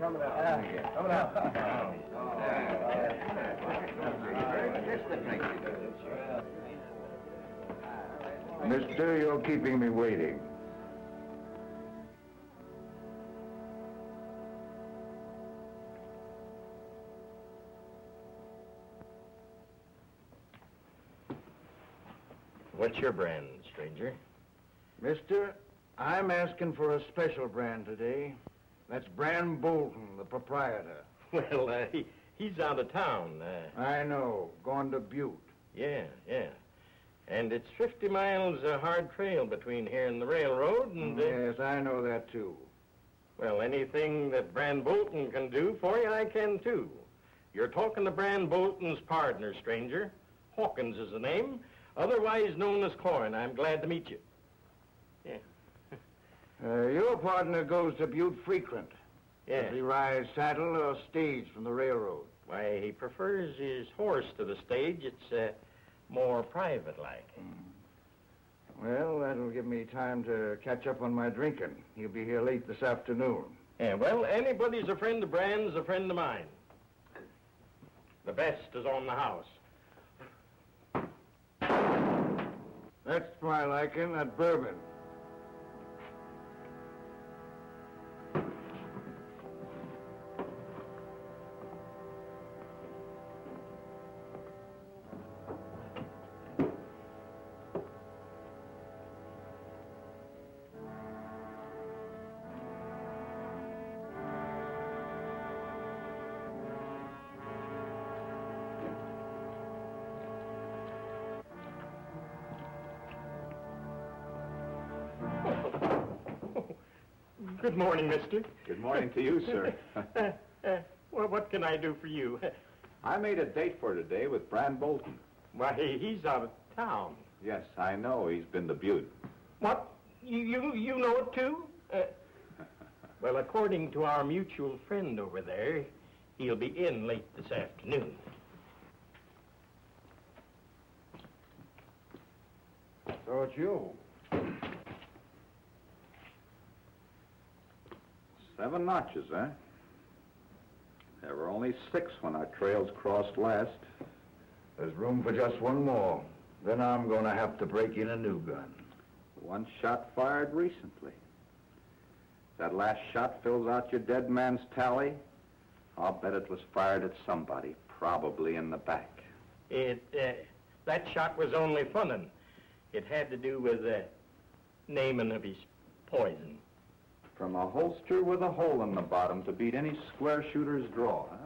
coming out. Coming out. Just the drink. Mister, you're keeping me waiting. What's your brand, stranger? Mister, I'm asking for a special brand today. That's Bran Bolton, the proprietor. Well, he's out of town. I know. Gone to Butte. Yeah. And it's 50 miles a hard trail between here and the railroad, and... Yes, I know that, too. Well, anything that Bran Bolton can do for you, I can, too. You're talking to Bran Bolton's partner, stranger. Hawkins is the name, otherwise known as Cloyne. I'm glad to meet you. Yeah. Your partner goes to Butte frequent. Yeah. Does he ride saddle or stage from the railroad? Why, he prefers his horse to the stage. It's more private-like. Well, that'll give me time to catch up on my drinking. He'll be here late this afternoon. Yeah, well, anybody's a friend of Bran's a friend of mine. The best is on the house. That's my liking, that bourbon. Good morning, mister. Good morning to you, sir. Well, what can I do for you? I made a date for today with Bran Bolton. Why, he's out of town. Yes, I know. He's been to Butte. What? You know it, too? Well, according to our mutual friend over there, he'll be in late this afternoon. So it's you. 7 notches, eh? There were only 6 when our trails crossed last. There's room for just one more. Then I'm going to have to break in a new gun. 1 shot fired recently. That last shot fills out your dead man's tally. I'll bet it was fired at somebody, probably in the back. That shot was only funnin'. It had to do with the naming of his poison. From a holster with a hole in the bottom to beat any square shooter's draw, huh?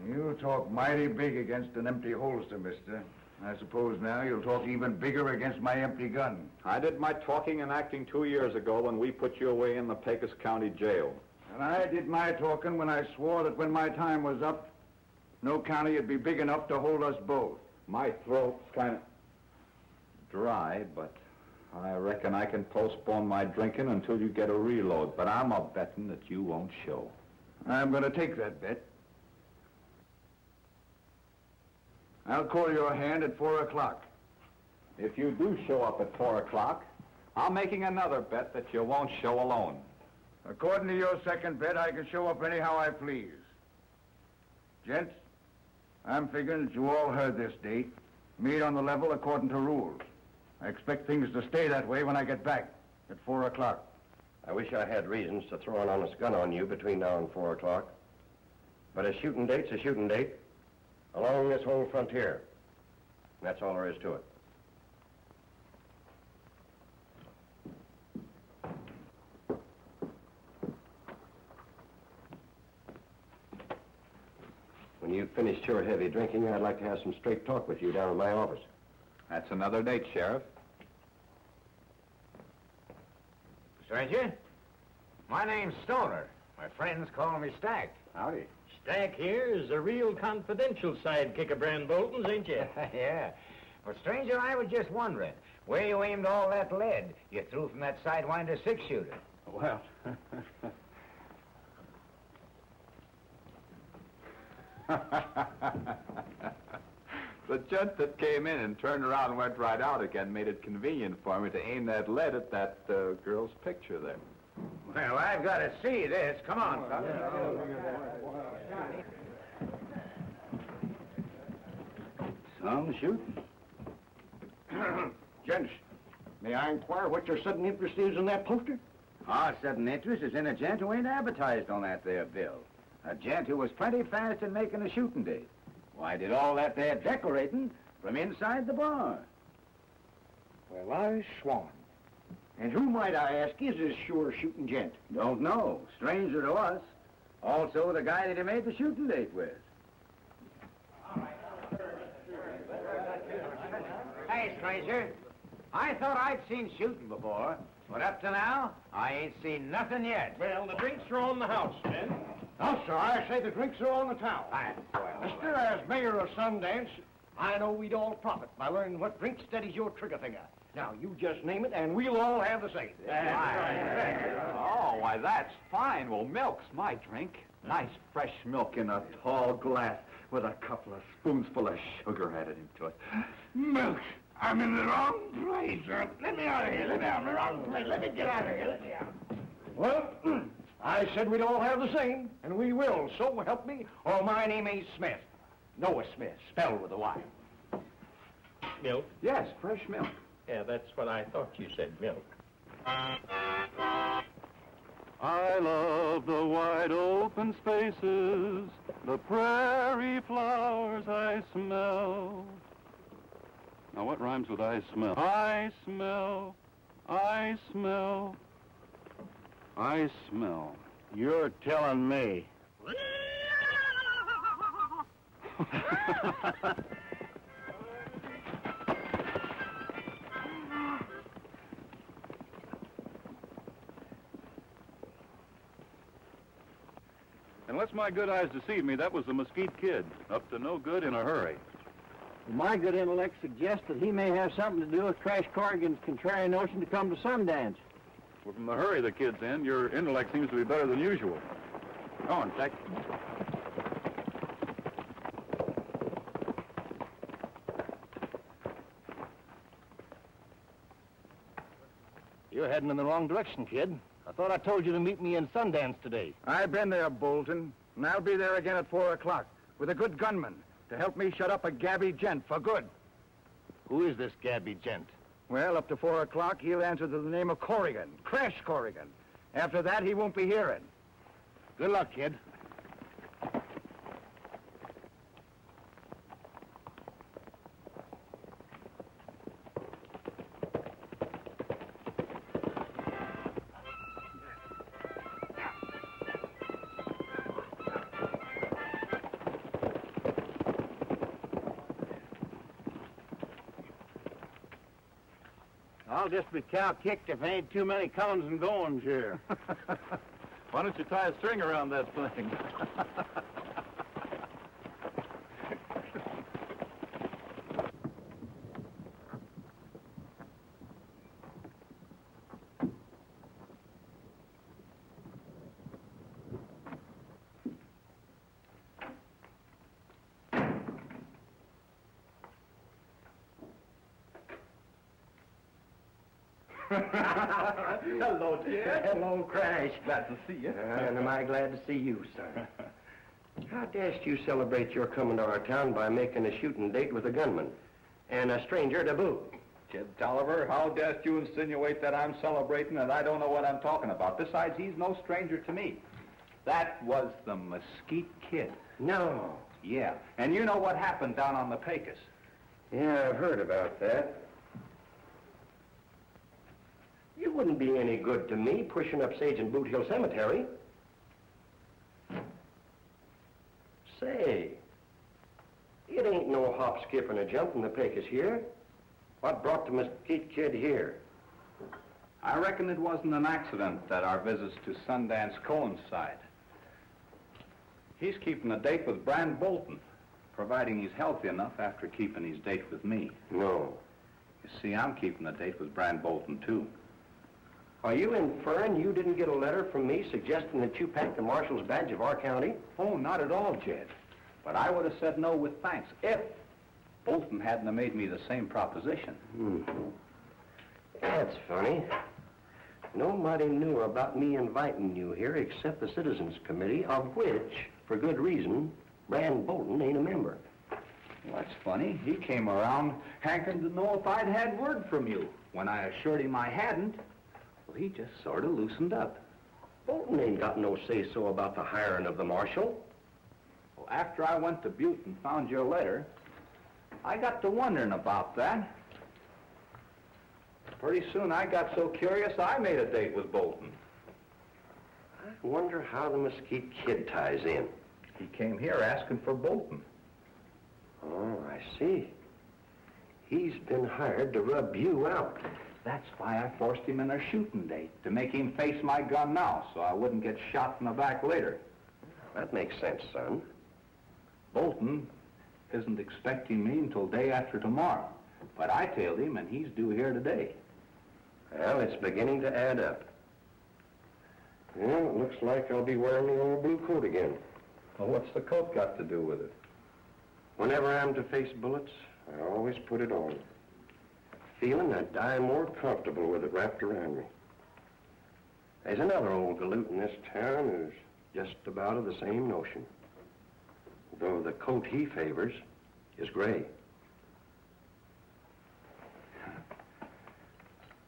You talk mighty big against an empty holster, mister. I suppose now you'll talk even bigger against my empty gun. I did my talking and acting 2 years ago when we put you away in the Pecos County Jail. And I did my talking when I swore that when my time was up, no county would be big enough to hold us both. My throat's kind of dry, but I reckon I can postpone my drinking until you get a reload. But I'm a betting that you won't show. I'm going to take that bet. I'll call your hand at 4 o'clock. If you do show up at 4 o'clock, I'm making another bet that you won't show alone. According to your second bet, I can show up anyhow I please. Gents, I'm figuring that you all heard this date. Meet on the level according to rules. I expect things to stay that way when I get back at 4 o'clock. I wish I had reasons to throw an honest gun on you between now and 4 o'clock. But a shooting date's a shooting date. Along this whole frontier. That's all there is to it. When you've finished your heavy drinking, I'd like to have some straight talk with you down in my office. That's another date, Sheriff. Stranger, my name's Stoner. My friends call me Stack. Howdy. Stack here is a real confidential sidekick of Bran Bolton's, ain't you? Yeah. Well, stranger, I was just wondering where you aimed all that lead you threw from that Sidewinder 6-shooter. Well, The gent that came in and turned around and went right out again made it convenient for me to aim that lead at that girl's picture there. Well, I've got to see this. Come on, fellas. Some shooting. Gents, may I inquire what your sudden interest is in that poster? Our sudden interest is in a gent who ain't advertised on that there bill. A gent who was plenty fast in making a shooting date. Why, did all that there decorating from inside the bar. Well, I swan. And who, might I ask, is this sure shooting gent? Don't know. Stranger to us. Also the guy that he made the shooting date with. Hey, stranger. I thought I'd seen shooting before, but up to now, I ain't seen nothing yet. Well, the drinks are on the house, Ben. No, sir, I say the drinks are on the town. Fine. Mister, as mayor of Sundance, I know we'd all profit by learning what drink steadies your trigger finger. Now, you just name it, and we'll all have the same. Oh, why, that's fine. Well, milk's my drink. Nice fresh milk in a tall glass with a couple of spoonsful of sugar added into it. Milk, I'm in the wrong place. Let me out of here. Let me out of the wrong place. Let me get out of here. Let me out. Well, I said we'd all have the same, and we will. So help me, or my name ain't Smith. Noah Smith, spelled with a Y. Milk? Yes, fresh milk. Yeah, that's what I thought you said, milk. I love the wide open spaces, the prairie flowers I smell. Now what rhymes with I smell? I smell, I smell, I smell. You're telling me. Unless my good eyes deceive me, that was the Mesquite Kid, up to no good in a hurry. My good intellect suggests that he may have something to do with Crash Corrigan's contrary notion to come to Sundance. Well, from the hurry the kid's in, your intellect seems to be better than usual. Go on, Jack. You're heading in the wrong direction, kid. I thought I told you to meet me in Sundance today. I've been there, Bolton, and I'll be there again at 4 o'clock with a good gunman to help me shut up a gabby gent for good. Who is this gabby gent? Well, up to 4 o'clock, he'll answer to the name of Corrigan, Crash Corrigan. After that, he won't be hearing. Good luck, kid. I'll just be cow-kicked if there ain't too many comings and goings here. Why don't you tie a string around that thing? Hello, Jed. Hello, Crash. Glad to see you. And am I glad to see you, sir. How dashed you celebrate your coming to our town by making a shooting date with a gunman? And a stranger to boot. Jed Tolliver, how dare you insinuate that I'm celebrating and I don't know what I'm talking about? Besides, he's no stranger to me. That was the Mesquite Kid. No. Yeah, and you know what happened down on the Pecos. Yeah, I've heard about that. You wouldn't be any good to me pushing up Sage and Boot Hill Cemetery. Say, it ain't no hop, skip, and a jump from the Pecos here. What brought the Mesquite Kid here? I reckon it wasn't an accident that our visits to Sundance coincide. He's keeping a date with Brand Bolton, providing he's healthy enough after keeping his date with me. No. You see, I'm keeping a date with Brand Bolton, too. Are you inferring you didn't get a letter from me suggesting that you packed the marshal's badge of our county? Oh, not at all, Jed. But I would have said no with thanks if Bolton hadn't have made me the same proposition. That's funny. Nobody knew about me inviting you here except the Citizens Committee, of which, for good reason, Brand Bolton ain't a member. Well, that's funny. He came around hankering to know if I'd had word from you. When I assured him I hadn't, well, he just sort of loosened up. Bolton ain't got no say-so about the hiring of the marshal. Well, after I went to Butte and found your letter, I got to wondering about that. Pretty soon I got so curious I made a date with Bolton. I wonder how the Mesquite Kid ties in. He came here asking for Bolton. Oh, I see. He's been hired to rub you out. That's why I forced him in a shooting date, to make him face my gun now so I wouldn't get shot in the back later. That makes sense, son. Bolton isn't expecting me until day after tomorrow, but I tailed him and he's due here today. Well, it's beginning to add up. Well, it looks like I'll be wearing the old blue coat again. Well, what's the coat got to do with it? Whenever I'm to face bullets, I always put it on. Feeling I'd die more comfortable with it wrapped around me. There's another old galoot in this town who's just about of the same notion. Though the coat he favors is gray.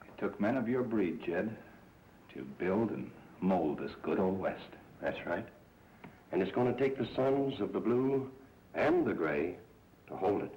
It took men of your breed, Jed, to build and mold this good old West. That's right. And it's going to take the sons of the blue and the gray to hold it.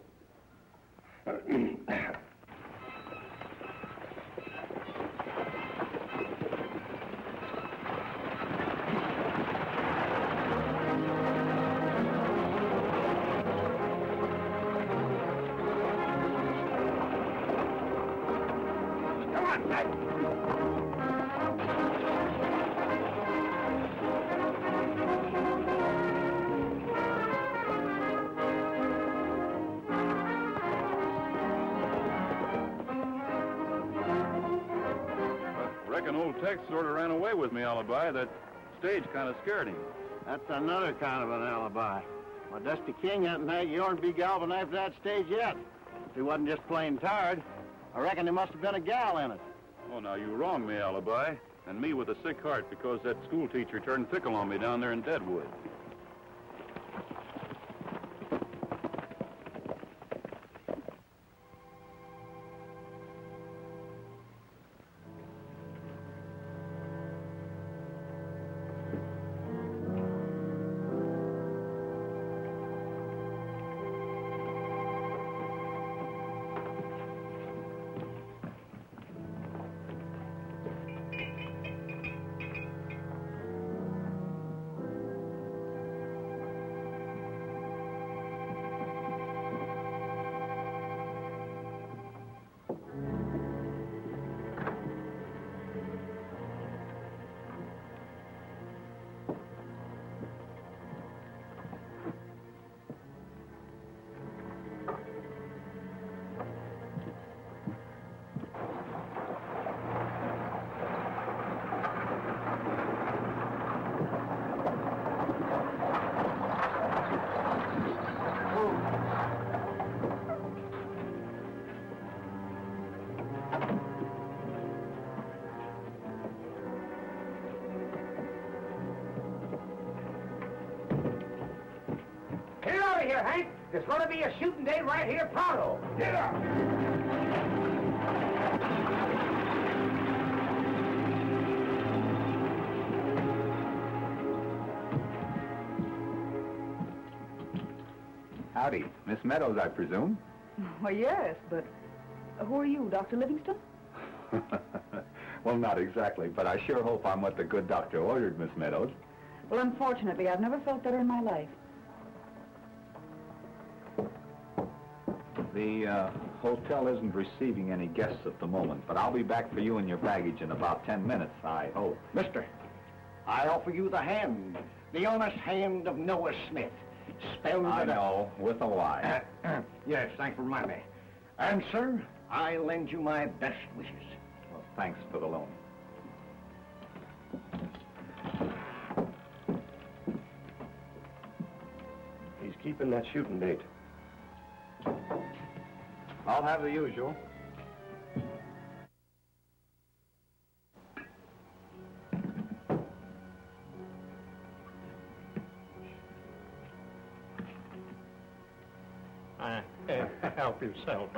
Reckon old Tex sort of ran away with me, Alibi. That stage kind of scared him. That's another kind of an alibi. Why, Dusty King hadn't had Yorn be galvin after that stage yet. If he wasn't just plain tired, I reckon there must have been a gal in it. Oh, now, you wronged me, Alibi. And me with a sick heart because that school teacher turned fickle on me down there in Deadwood. Get out of here, Hank! There's going to be a shooting day right here pronto. Get up! Howdy. Miss Meadows, I presume? Well, yes, but who are you, Dr. Livingston? Well, not exactly, but I sure hope I'm what the good doctor ordered, Miss Meadows. Well, unfortunately, I've never felt better in my life. The hotel isn't receiving any guests at the moment, but I'll be back for you and your baggage in about 10 minutes, I hope. Mister, I offer you the hand, the honest hand of Noah Smith. Spelled I with a- know, with a Y. Yes, thanks for reminding me. And, sir, I lend you my best wishes. Well, thanks for the loan. He's keeping that shooting date? I'll have the usual. Help yourself,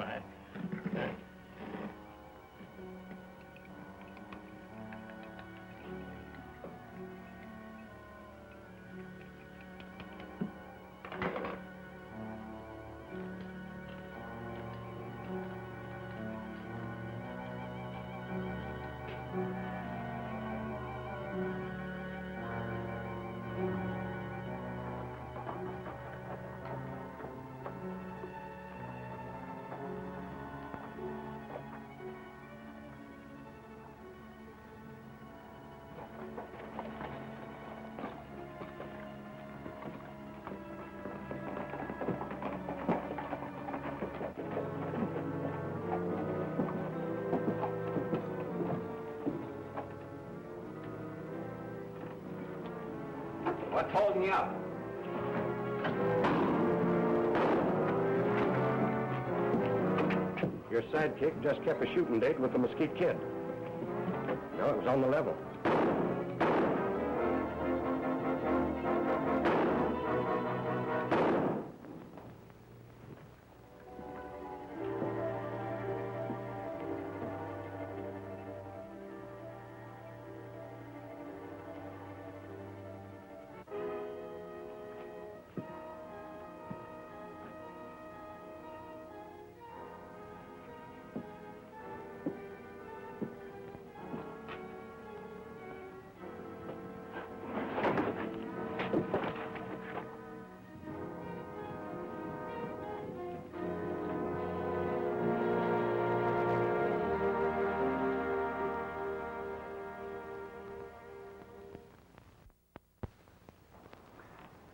What's holding you up? Your sidekick just kept a shooting date with the Mesquite Kid. No, it was on the level.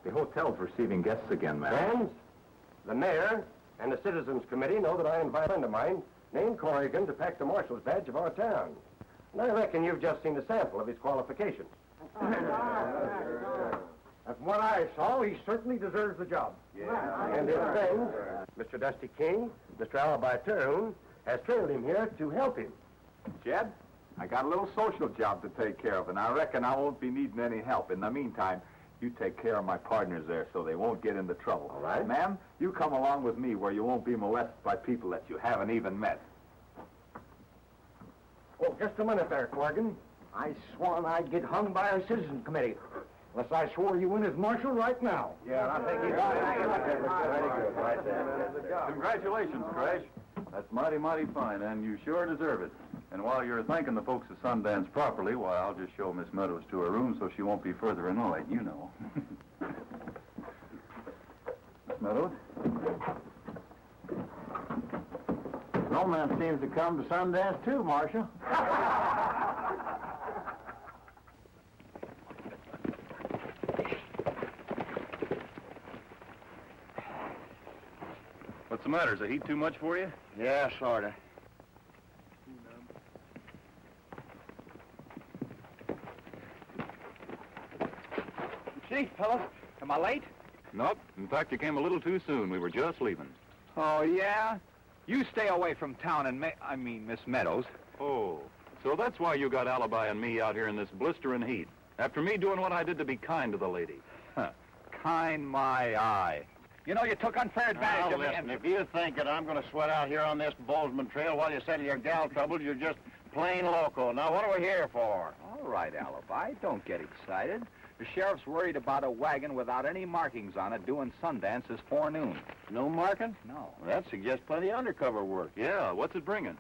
The hotel's receiving guests again, ma'am. Friends, the mayor and the citizens committee know that I invite a friend of mine named Corrigan to pack the marshal's badge of our town. And I reckon you've just seen a sample of his qualifications. From what I saw, he certainly deserves the job. Yeah. And his friend, Mr. Dusty King, Mr. Alibi Terhune, has trailed him here to help him. Jed, I got a little social job to take care of, and I reckon I won't be needing any help. In the meantime, you take care of my partners there so they won't get into trouble. All right. Ma'am, you come along with me where you won't be molested by people that you haven't even met. Oh, just a minute there, Corrigan. I sworn I'd get hung by our citizen committee. Unless I swore you in as marshal right now. Yeah, I think you got it. Very good, right there. Congratulations, Crash. That's mighty, mighty fine, and you sure deserve it. And while you're thanking the folks at Sundance properly, why, I'll just show Miss Meadows to her room so she won't be further annoyed, you know. Miss Meadows? Romance seems to come to Sundance, too, Marshal. What's the matter? Is the heat too much for you? Yeah, sorta. Gee, fellas, am I late? Nope. In fact, you came a little too soon. We were just leaving. Oh, yeah? You stay away from town and Miss Meadows. Oh, so that's why you got Alibi and me out here in this blistering heat. After me doing what I did to be kind to the lady. Huh. Kind my eye. You know, you took unfair advantage of me. Listen, if you think that I'm going to sweat out here on this Bozeman Trail while you settle your gal troubles, you're just plain loco. Now, what are we here for? All right, Alibi, don't get excited. The sheriff's worried about a wagon without any markings on it doing Sundance this forenoon. No marking? No. Well, that suggests plenty of undercover work. Yeah, what's it bringing?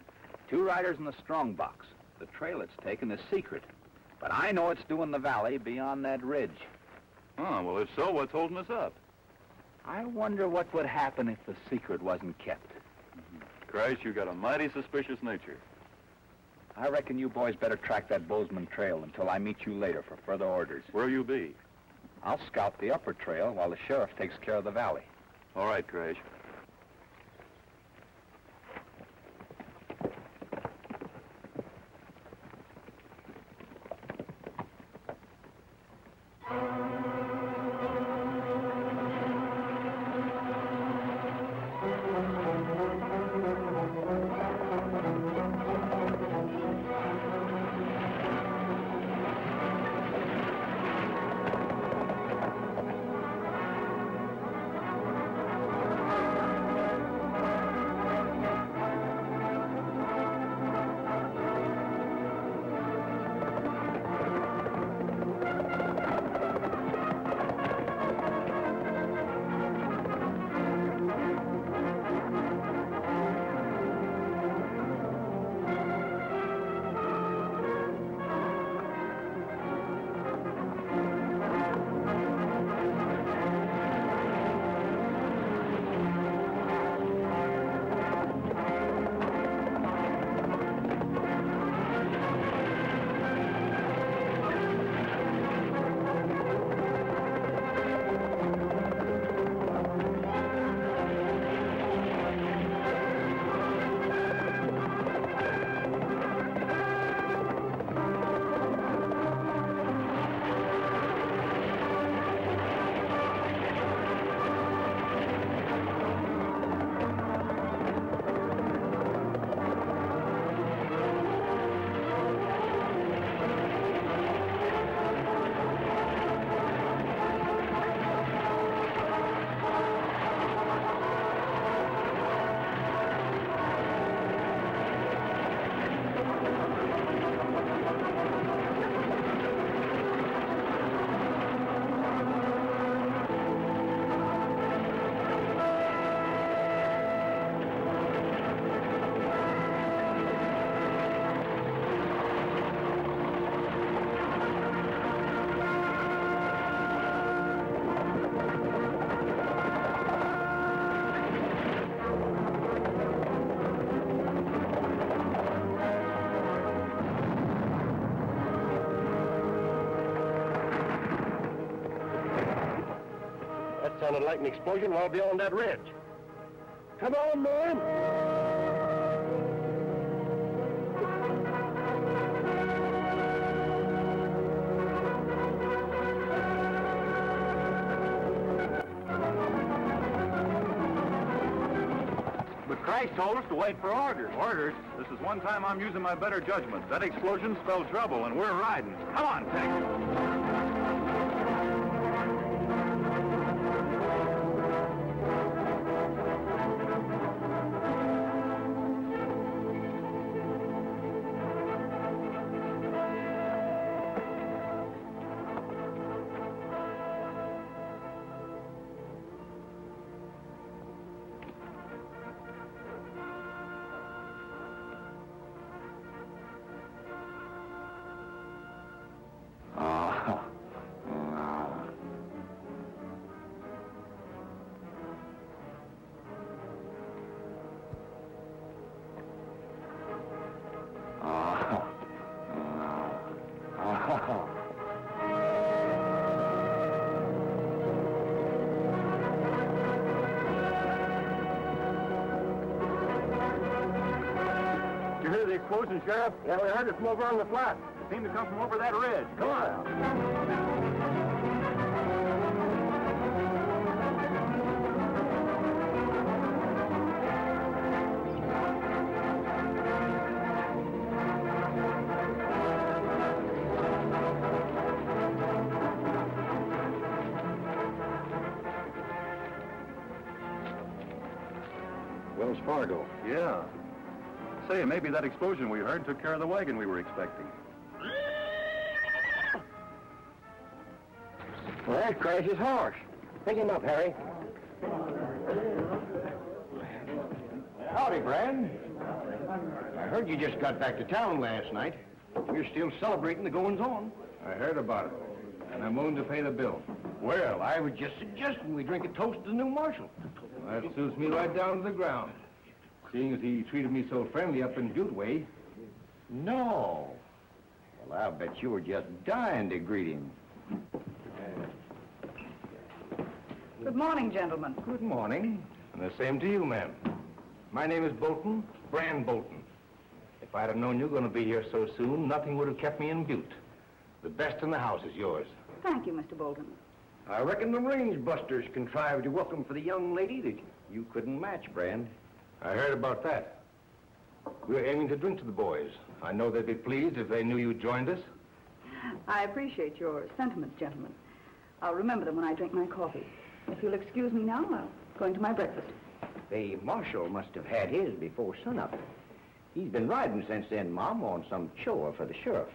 2 riders in the strong box. The trail it's taken is secret. But I know it's doing the valley beyond that ridge. Oh, well, if so, what's holding us up? I wonder what would happen if the secret wasn't kept. Christ, you got a mighty suspicious nature. I reckon you boys better track that Bozeman Trail until I meet you later for further orders. Where'll you be? I'll scout the upper trail while the sheriff takes care of the valley. All right, Crash. sounded like an explosion well beyond that ridge. Come on, man! But Christ told us to wait for orders. Orders? This is one time I'm using my better judgment. That explosion spelled trouble, and we're riding. Come on, Tex. Did you hear the explosion, Sheriff? Yeah, we heard it from over on the flat. It seemed to come from over that ridge. Come on. Wells Fargo. Yeah. Say, maybe that explosion we heard took care of the wagon we were expecting. Well, that crash is harsh. Pick him up, Harry. Howdy, Brand. I heard you just got back to town last night. You're still celebrating the goings-on. I heard about it, and I'm willing to pay the bill. Well, I was just suggesting we drink a toast to the new marshal. That suits me right down to the ground. Seeing as he treated me so friendly up in Butte Way. No. Well, I'll bet you were just dying to greet him. Good morning, gentlemen. Good morning. And the same to you, ma'am. My name is Bolton, Brand Bolton. If I'd have known you were going to be here so soon, nothing would have kept me in Butte. The best in the house is yours. Thank you, Mr. Bolton. I reckon the range busters contrived a welcome for the young lady that you couldn't match, Brand. I heard about that. We're aiming to drink to the boys. I know they'd be pleased if they knew you joined us. I appreciate your sentiments, gentlemen. I'll remember them when I drink my coffee. If you'll excuse me now, I'll go into my breakfast. The marshal must have had his before sunup. He's been riding since then, Mom, on some chore for the sheriff.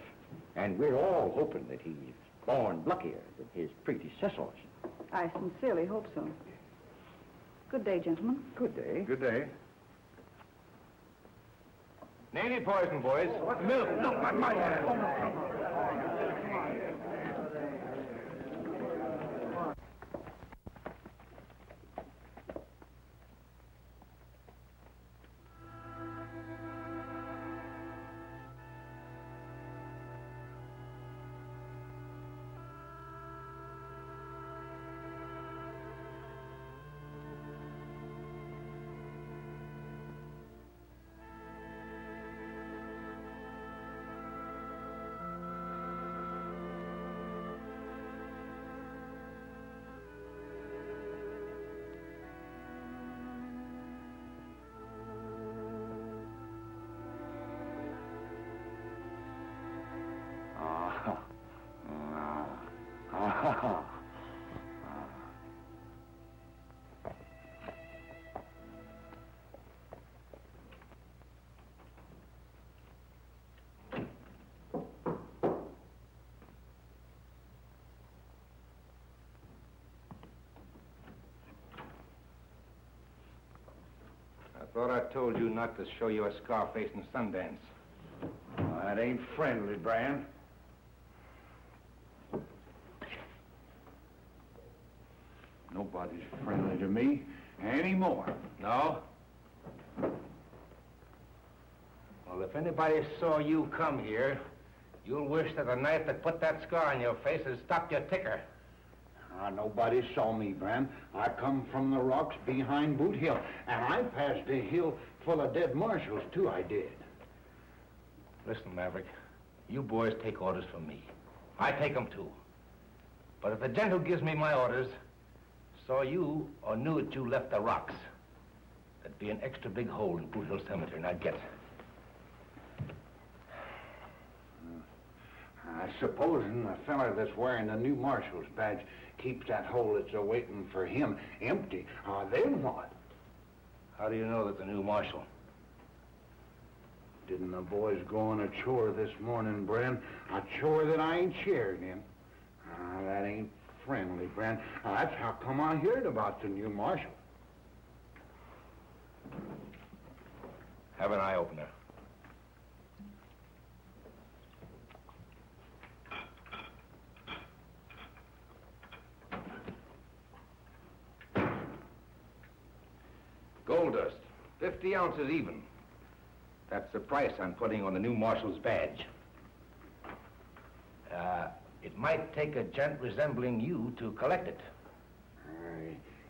And we're all hoping that he's born luckier than his predecessors. I sincerely hope so. Good day, gentlemen. Good day. Good day. Nanny poison, boys. Milk. No, my I thought I told you not to show you a scar face in Sundance. That ain't friendly, Brand. Nobody's friendly to me anymore. No? Well, if anybody saw you come here, you'll wish that the knife that put that scar on your face had stopped your ticker. Nobody saw me, Bran. I come from the rocks behind Boot Hill, and I passed a hill full of dead marshals, too, I did. Listen, Maverick, you boys take orders from me. I take them, too. But if the gent who gives me my orders saw you or knew that you left the rocks, there'd be an extra big hole in Boot Hill Cemetery, and I'd get it. I supposing the fella that's wearing the new marshal's badge keeps that hole that's awaiting for him empty. Then what? How do you know that the new marshal? Didn't the boys go on a chore this morning, Bran? A chore that I ain't shared in. That ain't friendly, Bran. That's how come I heard about the new marshal. Have an eye-opener. Gold dust, 50 ounces even. That's the price I'm putting on the new marshal's badge. It might take a gent resembling you to collect it.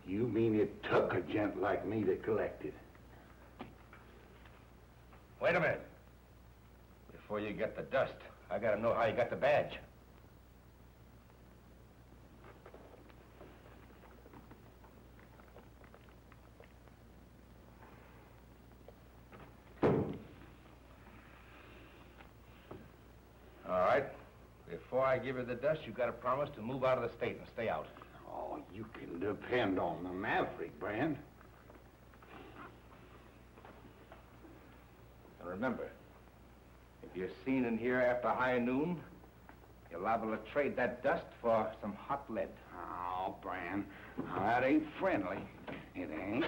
You mean it took a gent like me to collect it? Wait a minute. Before you get the dust, I gotta know how you got the badge. All right. Before I give you the dust, you've got to promise to move out of the state and stay out. Oh, you can depend on the Maverick, Bran. And remember, if you're seen in here after high noon, you're liable to trade that dust for some hot lead. Oh, Bran, that ain't friendly. It ain't.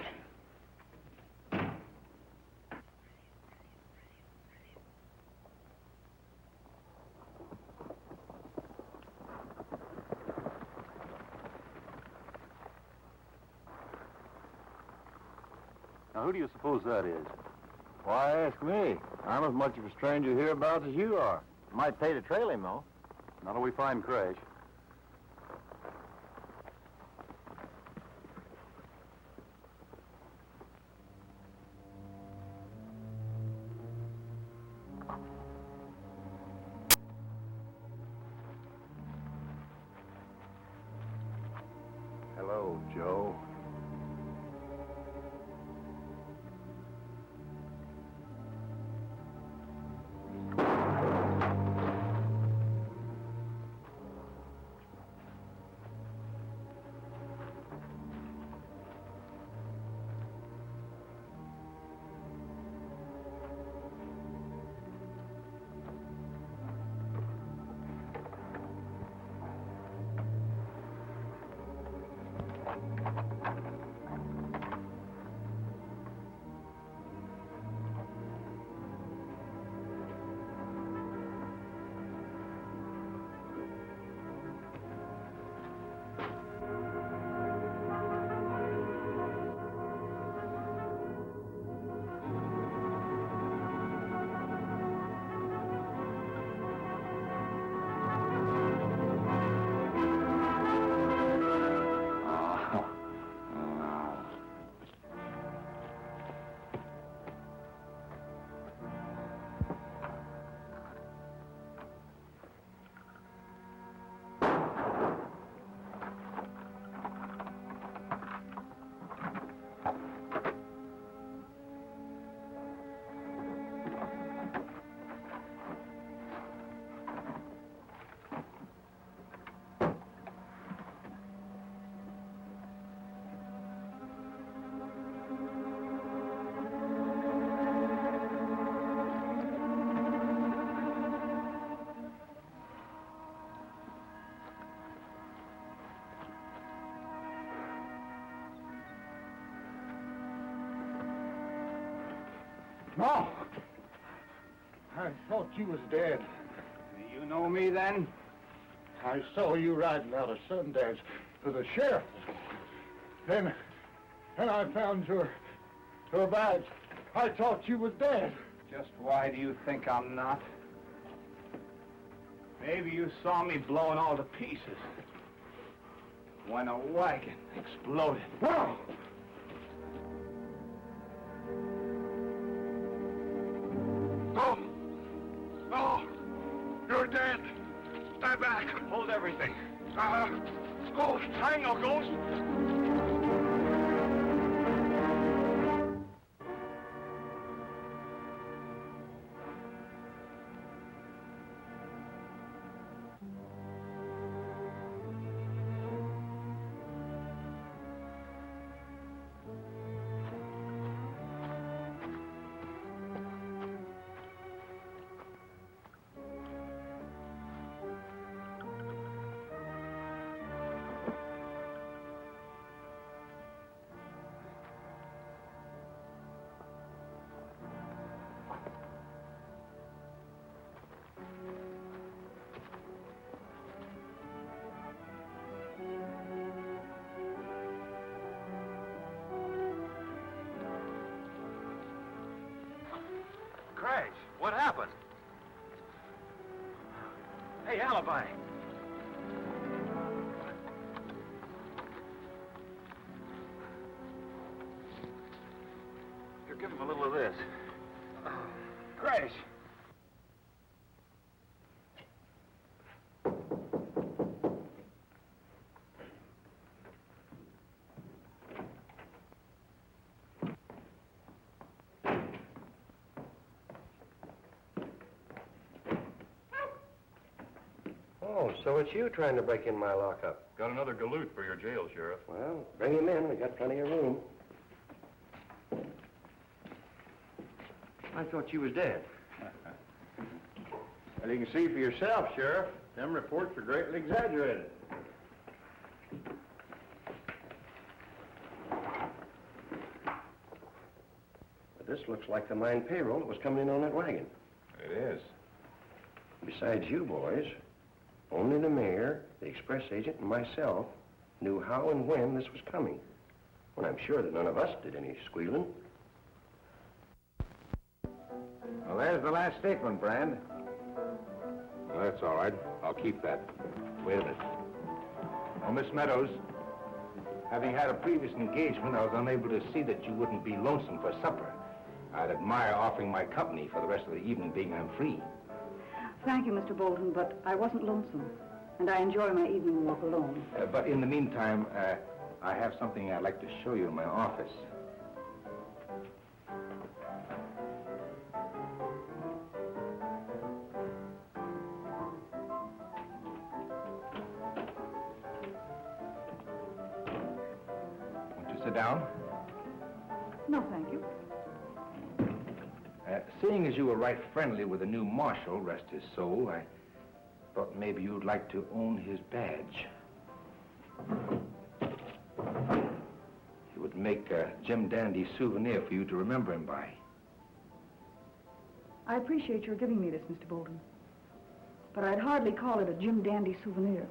Now, who do you suppose that is? Why ask me? I'm as much of a stranger hereabouts as you are. Might pay to trail him, though. Not till we find Crash. Hello, Joe. No! I thought you was dead. You know me then? I saw you riding out of Sundance to the sheriff. Then I found your badge. I thought you was dead. Just why do you think I'm not? Maybe you saw me blowing all to pieces. when a wagon exploded. Whoa! Oh! Oh! You're dead! Stay back! Hold everything. Ghost! Hang a ghost! Crash, what happened? Hey, Alibi. Here, give him a little of this. Crash. Oh, so it's you trying to break in my lockup. Got another galoot for your jail, Sheriff. Well, bring him in. We got plenty of room. I thought you was dead. Well, you can see for yourself, Sheriff. Them reports are greatly exaggerated. But this looks like the mine payroll that was coming in on that wagon. It is. Besides you boys, only the mayor, the express agent, and myself knew how and when this was coming. Well, I'm sure that none of us did any squealing. Well, there's the last statement, Brand. Well, that's all right. I'll keep that. Wait a minute. Oh, Miss Meadows, having had a previous engagement, I was unable to see that you wouldn't be lonesome for supper. I'd admire offering my company for the rest of the evening, being I'm free. Thank you, Mr. Bolton, but I wasn't lonesome. And I enjoy my evening walk alone. But in the meantime, I have something I'd like to show you in my office. Won't you sit down? No, thank you. Seeing as you were right friendly with the new marshal, rest his soul, I thought maybe you'd like to own his badge. It would make a Jim Dandy souvenir for you to remember him by. I appreciate your giving me this, Mr. Bolton. But I'd hardly call it a Jim Dandy souvenir.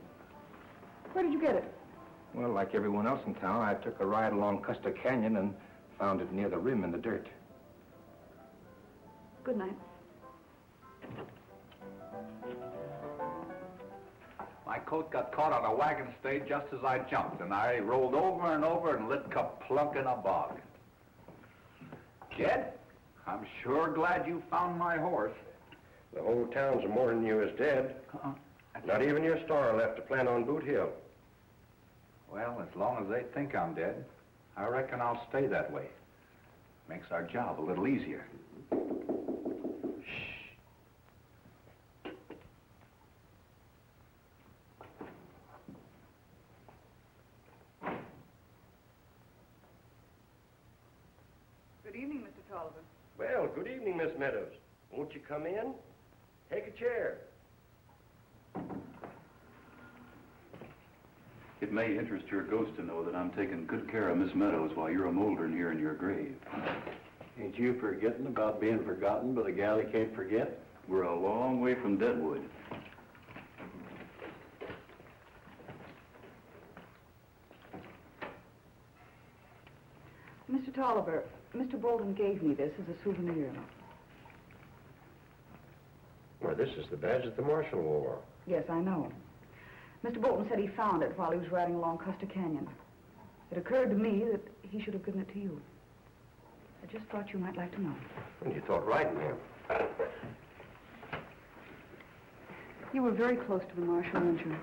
Where did you get it? Well, like everyone else in town, I took a ride along Custer Canyon and found it near the rim in the dirt. Good night. My coat got caught on a wagon stay just as I jumped, and I rolled over and over and lit kaplunk in a bog. Jed, I'm sure glad you found my horse. The whole town's mourning you as dead. Not even your star left to plant on Boot Hill. Well, as long as they think I'm dead, I reckon I'll stay that way. Makes our job a little easier. Good evening, Mr. Tolliver. Well, good evening, Miss Meadows. Won't you come in? Take a chair. It may interest your ghost to know that I'm taking good care of Miss Meadows while you're a moldering here in your grave. Ain't you forgetting about being forgotten by the gal you can't forget? We're a long way from Deadwood. Mr. Tolliver, Mr. Bolton gave me this as a souvenir. Well, this is the badge that the marshal wore. Yes, I know. Mr. Bolton said he found it while he was riding along Custer Canyon. It occurred to me that he should have given it to you. I just thought you might like to know. And you thought right, ma'am. You were very close to the Marshal, weren't you?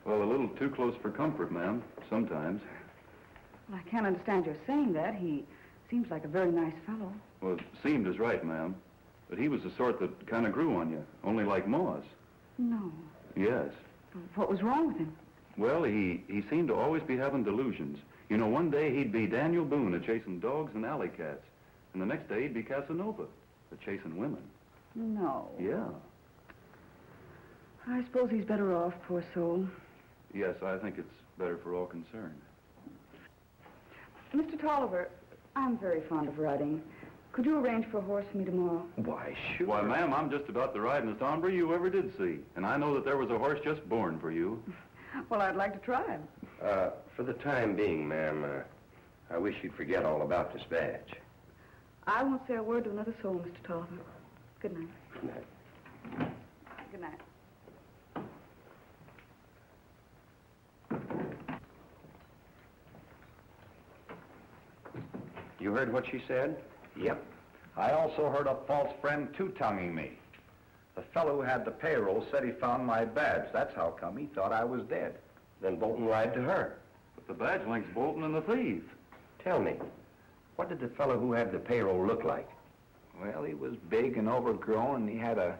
Well, a little too close for comfort, ma'am, sometimes. Well, I can't understand your saying that. He seems like a very nice fellow. Well, seemed is right, ma'am. But he was the sort that kind of grew on you, only like moss. No. Yes. What was wrong with him? Well, he seemed to always be having delusions. You know, one day he'd be Daniel Boone a-chasing dogs and alley cats. And the next day he'd be Casanova a-chasing women. No. Yeah. I suppose he's better off, poor soul. Yes, I think it's better for all concerned. Mr. Tolliver, I'm very fond of riding. Could you arrange for a horse for me tomorrow? Why, sure. Why, ma'am, I'm just about the ridingest hombre you ever did see. And I know that there was a horse just born for you. Well, I'd like to try him. For the time being, ma'am, I wish you'd forget all about this badge. I won't say a word to another soul, Mr. Tolliver. Good night. Good night. Good night. You heard what she said? Yep. I also heard a false friend two-tonguing me. The fellow who had the payroll said he found my badge. That's how come he thought I was dead. Then Bolton lied to her. But the badge links Bolton and the thief. Tell me, what did the fellow who had the payroll look like? Well, he was big and overgrown, and he had a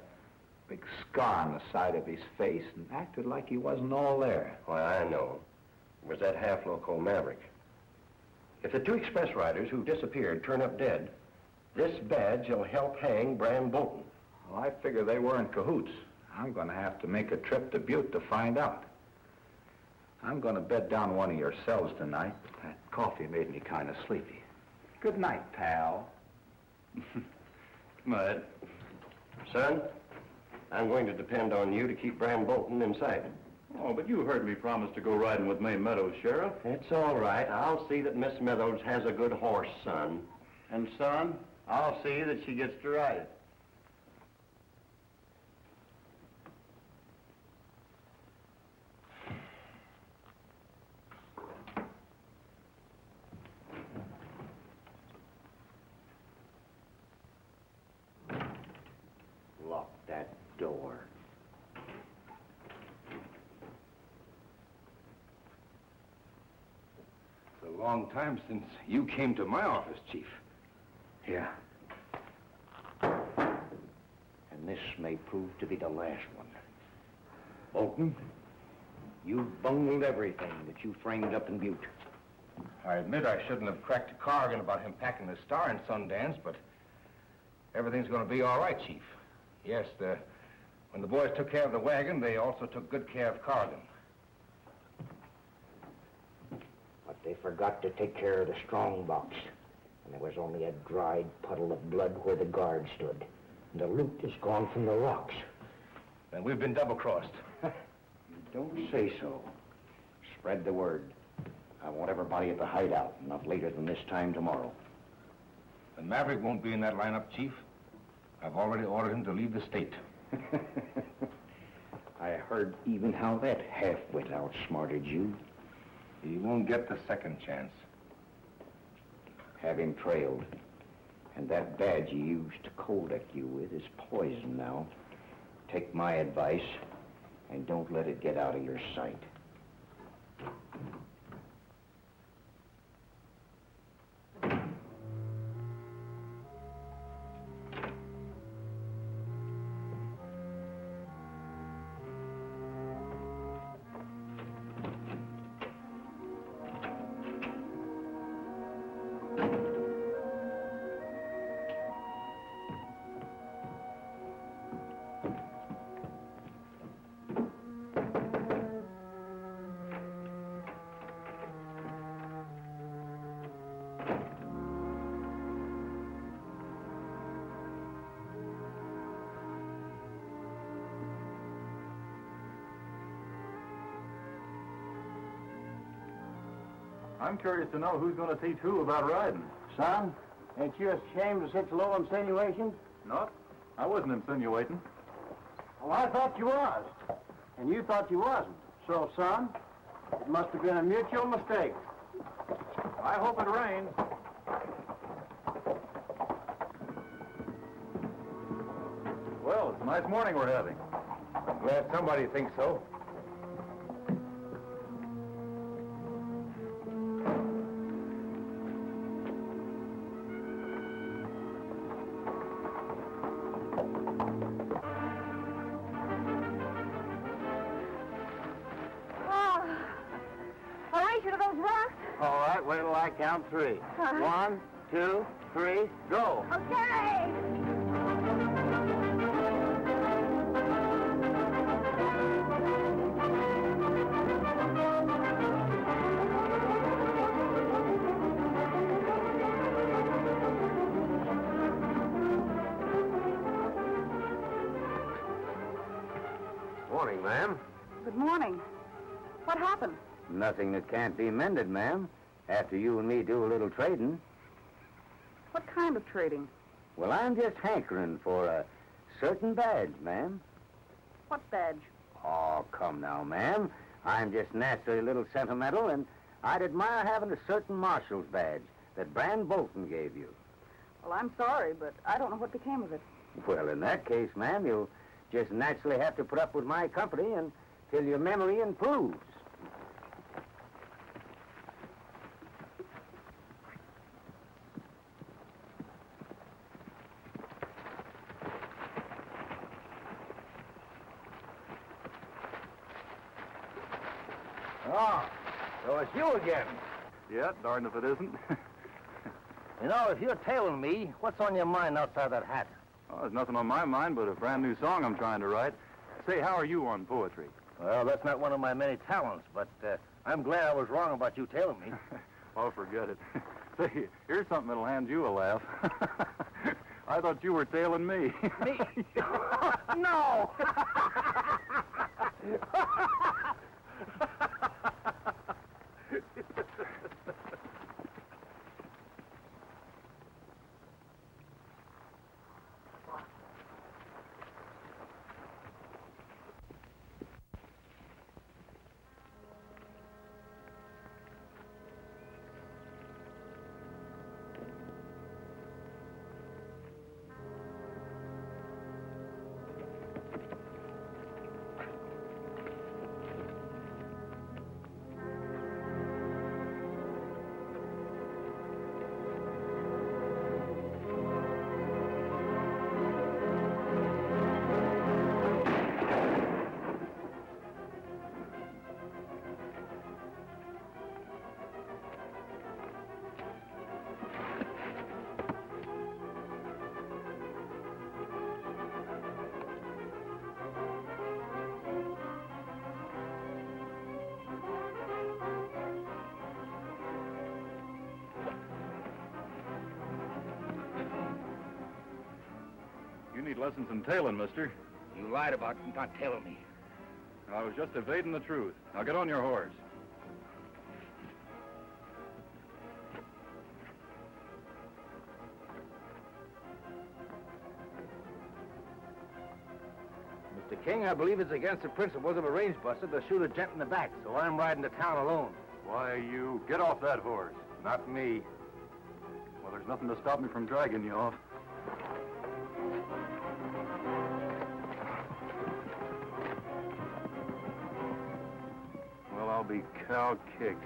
big scar on the side of his face and acted like he wasn't all there. Why, I know. It was that half-loco Maverick. If the two express riders who disappeared turn up dead, this badge will help hang Bram Bolton. Well, I figure they were in cahoots. I'm going to have to make a trip to Butte to find out. I'm going to bed down one of your cells tonight. That coffee made me kind of sleepy. Good night, pal. Mud. Son, I'm going to depend on you to keep Bram Bolton in sight. Oh, but you heard me promise to go riding with May Meadows, Sheriff. It's all right. I'll see that Miss Meadows has a good horse, son. And, son, I'll see that she gets to ride it. Lock that door. It's a long time since you came to my office, Chief. Yeah. And this may prove to be the last one. Bolton, you've bungled everything that you framed up in Butte. I admit I shouldn't have cracked a Corrigan about him packing the Star in Sundance, but everything's going to be all right, Chief. Yes, when the boys took care of the wagon, they also took good care of Corrigan. But they forgot to take care of the strong box. And there was only a dried puddle of blood where the guard stood. And the loot is gone from the rocks. And we've been double-crossed. You don't say so. Spread the word. I want everybody at the hideout, not later than this time tomorrow. The Maverick won't be in that lineup, Chief. I've already ordered him to leave the state. I heard even how that half-wit outsmarted you. He won't get the second chance. Have him trailed. And that badge you used to cold-deck you with is poison now. Take my advice and don't let it get out of your sight. I'm curious to know who's going to teach who about riding. Son, ain't you ashamed of such low insinuations? Not? I wasn't insinuating. Well, I thought you was. And you thought you wasn't. So, son, it must have been a mutual mistake. I hope it rains. Well, it's a nice morning we're having. I'm glad somebody thinks so. All right, wait till I count 3. 1, 2, 3, go. Okay. Morning, ma'am. Good morning. What happened? Nothing that can't be mended, ma'am. After you and me do a little trading. What kind of trading? Well, I'm just hankering for a certain badge, ma'am. What badge? Oh, come now, ma'am. I'm just naturally a little sentimental, and I'd admire having a certain marshal's badge that Brand Bolton gave you. Well, I'm sorry, but I don't know what became of it. Well, in that case, ma'am, you'll just naturally have to put up with my company until your memory improves. Oh, so it's you again. Yeah, darned if it isn't. You know, if you're tailing me, what's on your mind outside that hat? Oh, there's nothing on my mind but a brand new song I'm trying to write. Say, how are you on poetry? Well, that's not one of my many talents, but I'm glad I was wrong about you tailing me. Oh, forget it. Say, here's something that'll hand you a laugh. I thought you were tailing me. Me? No! You need lessons in tailing, mister. You lied about not tailing me. I was just evading the truth. Now get on your horse. Mr. King, I believe it's against the principles of a range buster to shoot a gent in the back, so I'm riding to town alone. Why, you get off that horse. Not me. Well, there's nothing to stop me from dragging you off. Well, I'll be cow-kicked.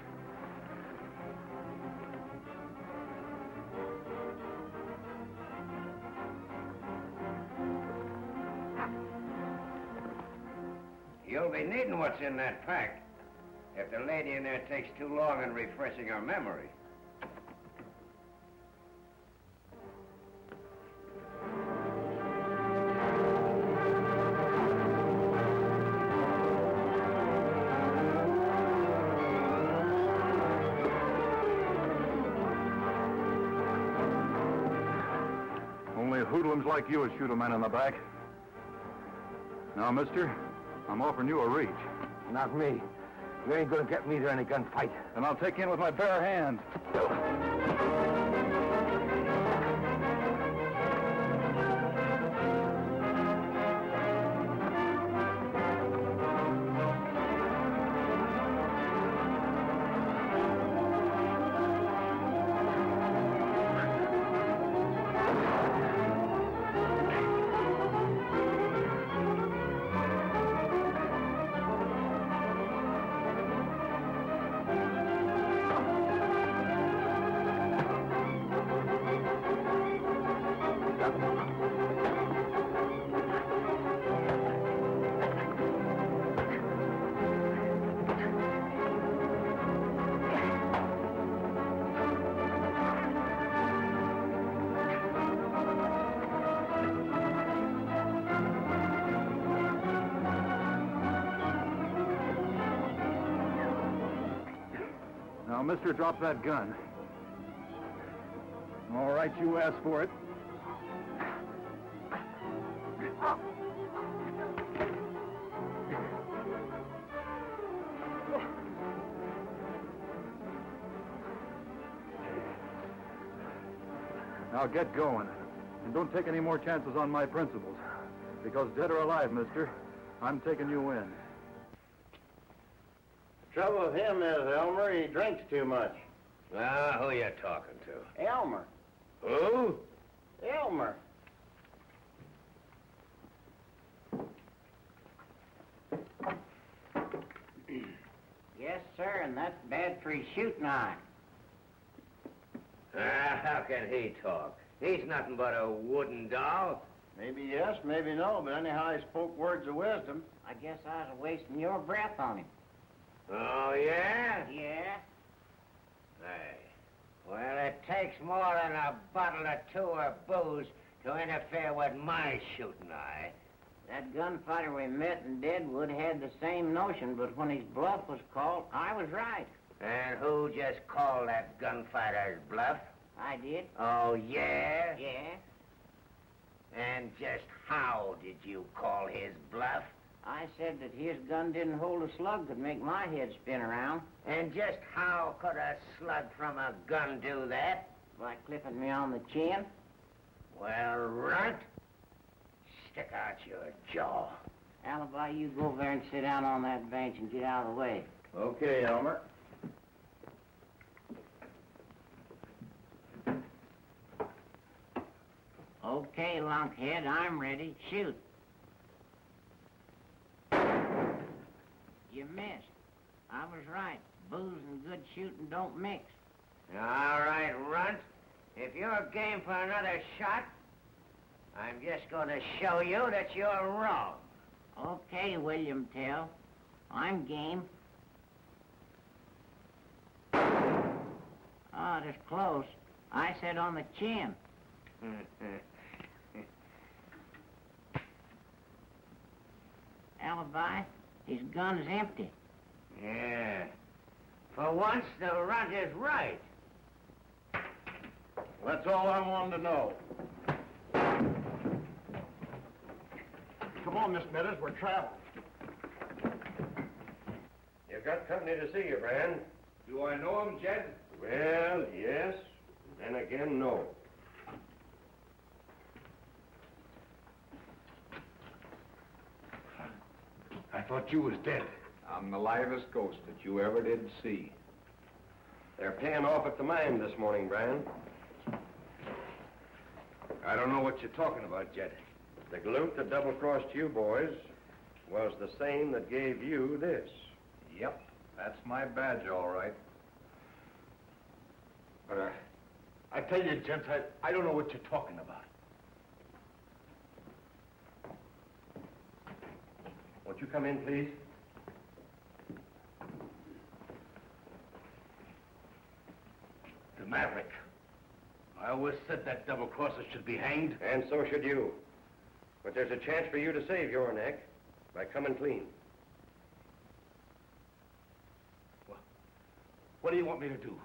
You'll be needing what's in that pack if the lady in there takes too long in refreshing her memory. Only hoodlums like you would shoot a man in the back. Now, mister, I'm offering you a reach. Not me. You ain't gonna get me to any gunfight. And I'll take you in with my bare hands. Now, mister, drop that gun. All right, you asked for it. Now get going. And don't take any more chances on my principles. Because dead or alive, mister, I'm taking you in. The trouble with him is, Elmer, he drinks too much. Ah, who you talking to? Elmer. Who? Elmer. Yes, sir, and that's bad for his shooting eye. Ah, how can he talk? He's nothing but a wooden doll. Maybe yes, maybe no, but anyhow he spoke words of wisdom. I guess I was wasting your breath on him. Oh, yeah? Yeah? Hey. Well, it takes more than a bottle or two of booze to interfere with my shooting eye. That gunfighter we met in Deadwood had the same notion, but when his bluff was called, I was right. And who just called that gunfighter's bluff? I did. Oh, yeah? Yeah? And just how did you call his bluff? I said that his gun didn't hold a slug that make my head spin around. And just how could a slug from a gun do that? By clipping me on the chin. Well, Runt, stick out your jaw. Alibi, you go over there and sit down on that bench and get out of the way. Okay, Elmer. Okay, lunkhead, I'm ready. Shoot. You missed. I was right. Booze and good shooting don't mix. All right, Runt. If you're game for another shot, I'm just going to show you that you're wrong. Okay, William Tell. I'm game. Oh, it is close. I said on the chin. Alibi, his gun's empty. Yeah. For once, the Runt is right. That's all I wanted to know. Come on, Miss Meadows, we're traveling. You've got company to see you, Brand. Do I know him, Jed? Well, yes. Then again, no. I thought you was dead. I'm the livest ghost that you ever did see. They're paying off at the mine this morning, Brand. I don't know what you're talking about, Jed. The galoot that double-crossed you boys was the same that gave you this. Yep, that's my badge, all right. But I tell you, gents, I don't know what you're talking about. Won't you come in, please? The Maverick. I always said that double-crosser should be hanged. And so should you. But there's a chance for you to save your neck by coming clean. What do you want me to do?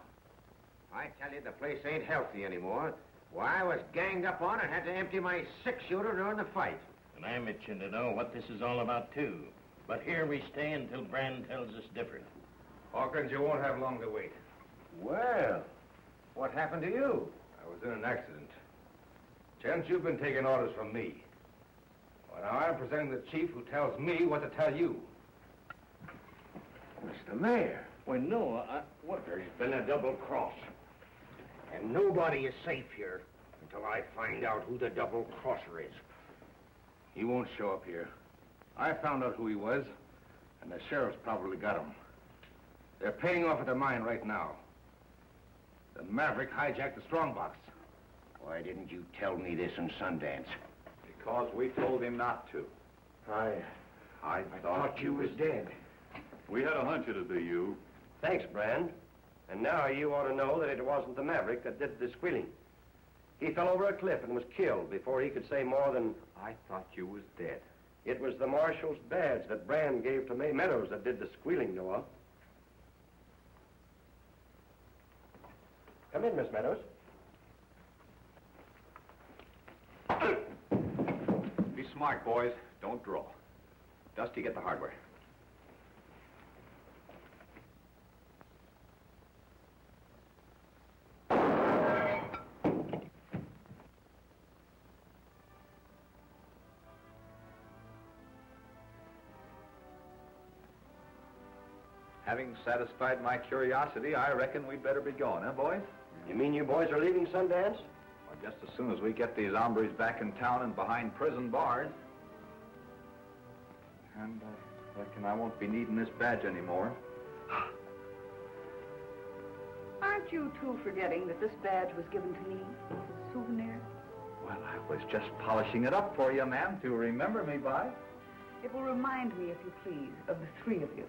I tell you, the place ain't healthy anymore. Why, I was ganged up on and had to empty my six-shooter during the fight. And I'm itching to know what this is all about, too. But here we stay until Brand tells us different. Hawkins, you won't have long to wait. Well, what happened to you? I was in an accident. Gents, you've been taking orders from me. Well, now I'm presenting the chief who tells me what to tell you. Mr. Mayor. Well, no, there's been a double cross. And nobody is safe here until I find out who the double crosser is. He won't show up here. I found out who he was, and the sheriff's probably got him. They're paying off at the mine right now. The Maverick hijacked the strongbox. Why didn't you tell me this in Sundance? Because we told him not to. I thought you was dead. We had a hunch it'd be you. Thanks, Brand. And now you ought to know that it wasn't the Maverick that did the squealing. He fell over a cliff and was killed before he could say more than, I thought you was dead. it was the marshal's badge that Brand gave to May Meadows that did the squealing, Noah. Come in, Miss Meadows. Be smart, boys. Don't draw. Dusty, get the hardware. Having satisfied my curiosity, I reckon we'd better be going, huh, boys? You mean you boys are leaving Sundance? Well, just as soon as we get these hombres back in town and behind prison bars. And I reckon I won't be needing this badge anymore. Aren't you two forgetting that this badge was given to me as a souvenir? Well, I was just polishing it up for you, ma'am, to remember me by. It will remind me, if you please, of the three of you.